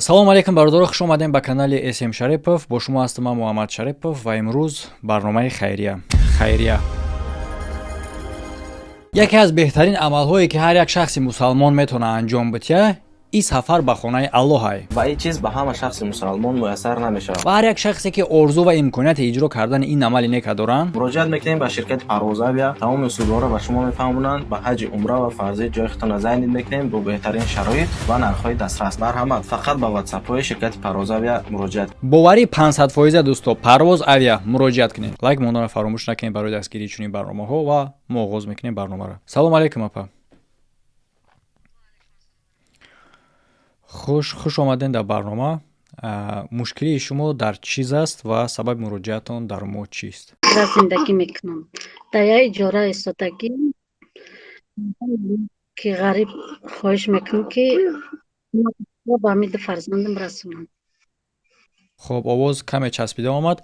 салом алейкум бародаро, хуш омадем ба канали SM Шарипов. Бо шумо ҳастам ман Муҳаммад Шарипов ва имрӯз барномаи хайрия. яке аз беҳтарин амалҳое ки ҳар як шахси мусалмон метавонад анҷом бидиҳад, ин сафар ба хонаи Аллоҳ аст. ва ин чиз ба ҳама шахси мусалмон муяссар намешавад. ва ҳар як шахсе ки орзу ва имконияти иҷро кардани ин амали нека доранд, муроҷиат мекунем ба ширкати Парвозавия. Тамоми усулҳоро ба шумо мефаҳмонанд. ба ҳаҷи умра ва фарзӣ ҷои худтонро зайнид мекунем бо беҳтарин шароит ва нархҳои дастрас. марҳамат, фақат ба ватсапҳои ширкати Парвозавия муроҷиат. боварӣ 500% дӯсто, Парвоз Авиа муроҷиат кунед. Лайк монданро фаромӯш накунед барои дастгирии чунин барномаҳо ва мо оғоз мекунем барномаро. Салом алейкум апа. хуш омадем дар барнома. мушкилии шумо дар чиз аст ва сабаби муроҷиатон дар мо чист? زندگی میکنم در یه اجاره ایستادگی که غریب خواهش میکنم که ما با امید فرزندم رسونم. خب овоз каме часпида омад.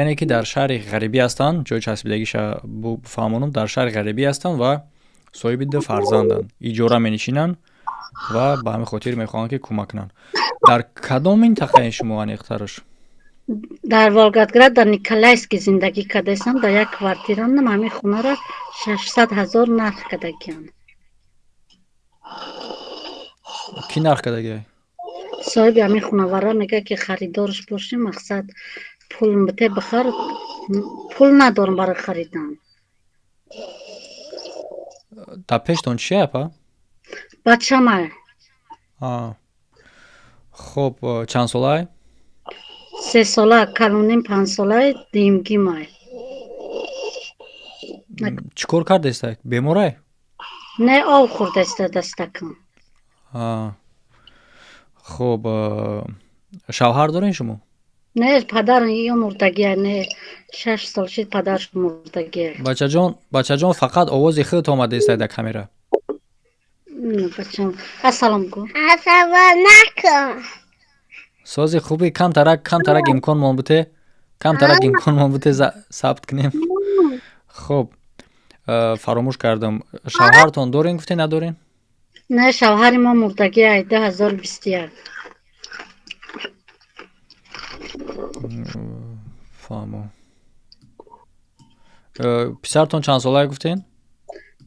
яъне ки дар шаҳри ғарибӣ ҳастанд, ҷои часпидагиша фаҳмонам, дар шаҳри ғарибӣ ҳастанд ва соҳиби ду фарзанданд, иҷора менишинанд ва ба ҳамин хотир мехоҳанд ки кӯмак кунанд. дар кадом минтақаи шумо аниқтараш? در والگردگرد در نیکلایسکی زندگی کردم. در یک کواردیرانم همین خونه را 600,000 نرخ کردگیم. ки нарх кардагиай? صاحب همین خانواده میگه که خریدارش باشه، مقصد پول بده بخر، پول ندارم برای خریدن. дар пештон чия апа? بچه‌مه хуб, чанд солаи? 3 ساله، کلونیم 5 ساله، دیمگی مای. чӣ кор кардеста? Беморай? نه آب خورده است دستکم. хуб, шавҳар дорен шумо? نه پدر یا مردگی، نه 6 سال شد پدرش مردگی. бачаҷон фақат овози худат омадеста дар камера. بچه‌م السلام کو. السلام علیکم. сози хуби камтарак имконмон бute сабт кунем. хуб, фаромӯш кардам. шавҳартон дорен гуфте надорен? نه شوهر ما مردگی 2021. фаҳмо. писартон чанд солае гуфтен?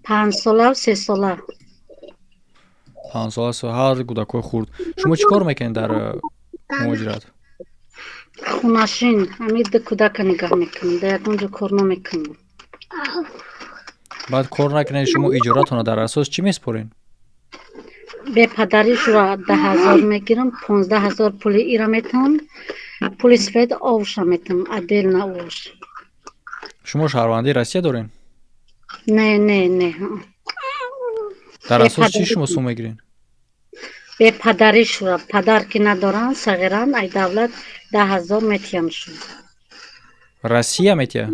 5 ساله و 3 ساله. 5 сола ҳар кӯдакои хурд. шумо чӣ кор мекунед дар муҳоҷират? خونشین همین دو کودک نگاه میکنم، در اونجا کار نمیکنم. баъд кор накунед, шумо иҷоратонро дар асос чӣ месупорен? به پدریش را 10,000 میگیرم، 15,000 پولی ایرا میتونم، پولی سفید آوش میتونم، عدل نه آوش. шумо шаҳрвандии Россия дорен? نه дар асос чӣ шумо сум мегирен? به پدریش را، پدر که ندارن صغیران ای دولت 10,000 میتیم شد. Россия метия?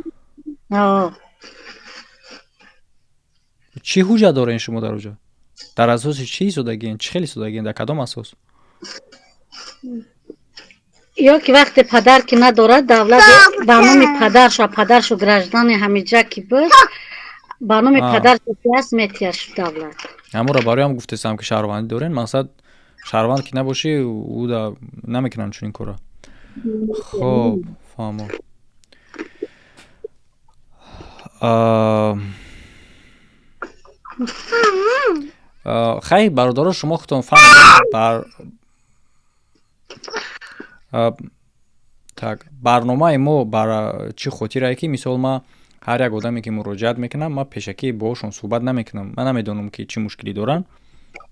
чӣ ҳуҷҷат дорен шумо дар оҷо? дар асоси чӣ истодагиен? чӣ хел истодагиен? дар кадом асос? یا که وقت پدر که ندارد دولت به نام پدرش و پدرش و گرجدان همیجا که بود به نام پدرش است میتیش دولت. ҳамонро бароям гуфтестам ки шаҳрвандӣ дорен. мақсад шаҳрванд ки набошӣ ӯ намекунанд чунин корро. хуб, фаҳмо. хай бародаро, шумо худтон так барномаи мо бар чӣ хотирае ки мисол ман ҳар як одаме ки муроҷиат мекунам, ман пешакӣ бошон суҳбат намекунам. ман намедонам ки чӣ мушкилӣ доранд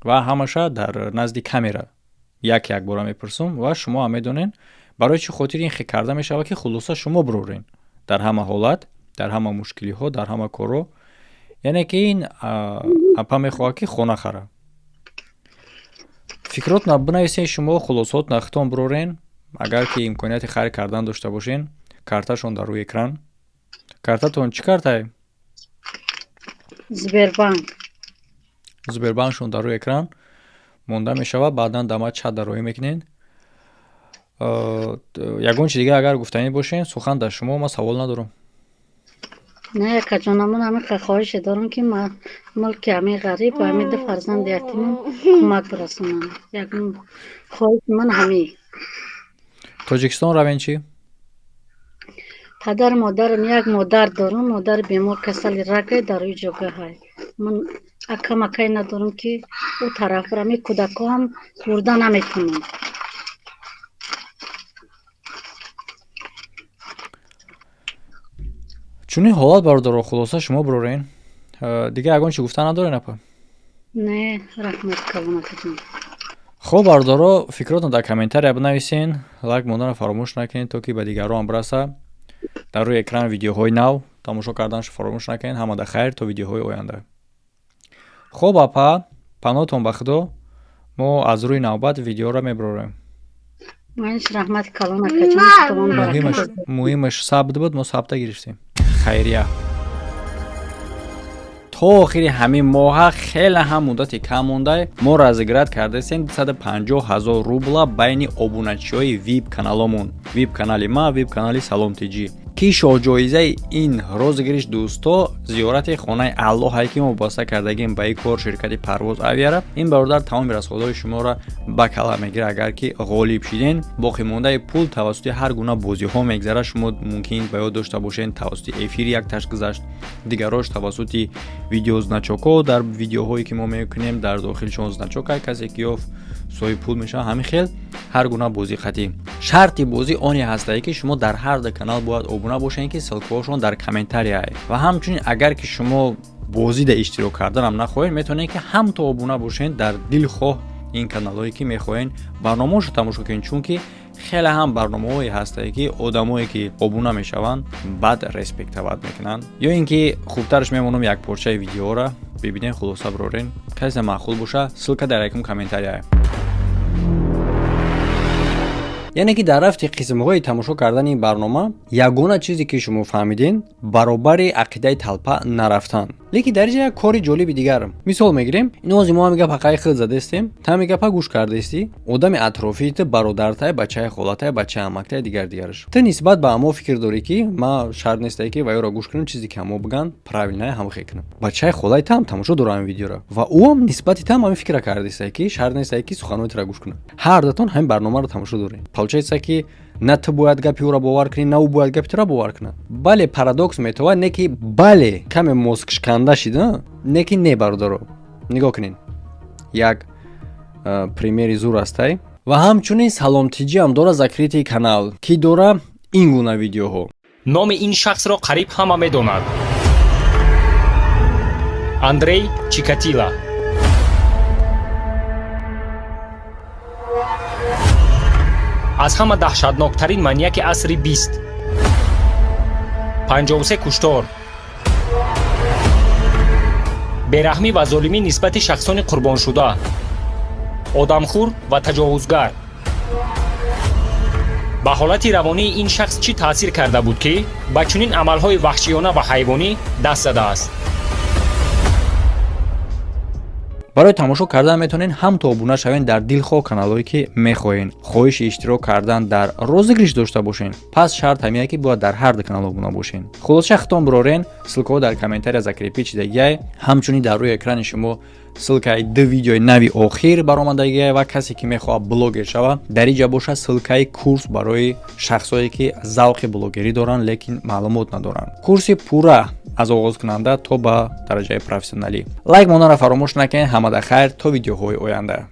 ва ҳамаша дар назди камера як бора мепурсам ва шумо ҳам медонед барои чӣ хотир ин хел карда мешавад ки хулоса шумо бирорен дар ҳама ҳолат, дар ҳама мушкилиҳо, дар ҳама корро. яъне ки ин апа мехоҳад ки хона хара. фикротна бинависед, шумо хулосотна худтон бирорен. агар ки имконияти харид кардан дошта бошен, карташон дар рӯи экран. картатон чӣ картае? Сбербанкшон дар рӯи экран монда мешавад. баъдан дама чат дароӣ мекунед. ягон чи дигар агар гуфтанӣ бошен, сухан дар шумо, ман савол надорам. نه کجانمون همه که خواهش دارم که ما ملک همه غریب و همه دو فرزند یتیم کمک برسونم. یک خواهش من همه. توجیکستان روین چی؟ پدر مادرم یک مادر دارم، مادر بیمار کسل رگه در اوی جگه های. من اکا مکای ندارم که او طرف برم. این کودکا هم برده نمیتونم. چون این حالات برادر خلاصه شما برورین دیگه اگان چی گفتن نداره نپا؟ نه رحمت کلمه کجان. خب برادر فکراتون در کامنتاری بنویسین، لایک موندن فراموش نکنین تا که به دیگران برسه. در روی اکران ویدیوهای نو تماشا کردنش فراموش نکنین. همه در خیر تا ویدیوهای آینده. خب اپا پناهتون به خدا. ما از روی نوبت ویدیو را میبروریم. منش رحمت کلمه کجان. مهمش ثبت بود، ما ثبت گرفتیم. خیریه. تا آخری همین ماه خیلی هم مدتی کم مونده ما رزگرد کرده سیم 250,000 روبل بین ابونچی‌های ویب کانالمون. ویب کانالی ما، ویب کانالی سلام تیجی. کی شاجایزه این розыгрыш دوستا زیارت خانه الله که ما واسه کردگیم به کار شرکت پرواز اویاره. این برادر تمام رسولای شما را به کلا میگیره. اگر که غالب شدین باقی مونده پول توسط هر گونه بازی ها میگذره. شما ممکن به یاد داشته باشین توسط افیر یک تاش گذشت، دیگراش توسط ویدیو значоко در ویدیوهایی که ما میکنیم در داخلشون значока کسی که یافت سوی پول میشه. همین خیل هر گونه بازی خطی. شرط بازی آنی هسته که شما در هر دو کانال باید ابونه باشین که سلکوشون در کامنتاری های. و همچنین اگر که شما بازی در اشتراک کردن هم نخواهید میتونین که هم تو ابونه باشین در دلخواه این کانال هایی که میخواین برنامه‌اشو تماشا کنین. چون که خیلی هم برنامه‌هایی هسته که آدمایی که ابونه میشون بعد ریسپکت ود میکنن یا اینکه خوبترش میمونم یک پارچه ویدیو را ببینین. خلاصه برورین کسی معقول باشه سلکه در یکم کامنتاری های. یعنی که در رفت قسم‌های تماشا کردن این برنامه یگانه چیزی که شما فهمیدین برابر عقیده طلبه نرفتن. لیکن در اینجا کاری جالب دیگرم مثال میگیریم. اینو از ما میگه پقای خود زده استیم تا میگه پا گوش کرده استی آدم اطرافیت برادرتای بچه خالتای بچه عمکتای دیگرش تو نسبت به اما فکر داری که ما شرط نیست که وای را گوش کنیم چیزی که ما بگن правильно هم فکر کنیم. بچه خالت هم تماشا دارن ویدیو را و او هم نسبت تام هم فکر کرده است که شرط نیست که سخنویت را گوش کنه. هر دوتون هم برنامه رو تماشا دارین. получается که نه تو باید گپی او را باور کنی نه او باید گپی تو را باور کنه. بله پارادوکس میتونه نه که بله کم موسک کنده شده نه که نه برادر. نگاه کنین یک پریمیری زور هسته و همچنین سلام تیجی هم داره ذکریتی کانال که داره این گونه ویدیوها. نام این شخص را قریب همه میدونند. اندری چیکاتیلا. از همه دهشتناکترین منیک عصر 20. 53 کشتار. بیرحمی و ظلمی نسبت شخصان قربان شده. آدمخور و تجاوزگر. به حالت روانی این شخص چی تاثیر کرده بود که به چنین عملهای وحشیانه و حیوانی دست زده است؟ برای تماشا کردن میتونین هم تا ابونه شوین در دلخواه کانالایی که میخواین. خواهش اشتراک کردن در розыгрыш داشته باشین. پس شرط همینه که باید در هر دو کانال ابونه باشین. خلاصه ختم برورین سلکو در کامنتاری ذکر دیگه همچنین در روی اکران شما سلکای دو ویدیوی نوی آخر برآمدگی و کسی که میخواد بلوگر شوه در اینجا باشه سلکای کورس برای شخصایی که ذوق بلوگری دارن لیکن معلومات ندارن. کورس پورا از آغاز کننده تا به درجه پروفسیونالی. لایک موندن را فراموش نکنید. همه در خیر تا ویدیوهای آینده.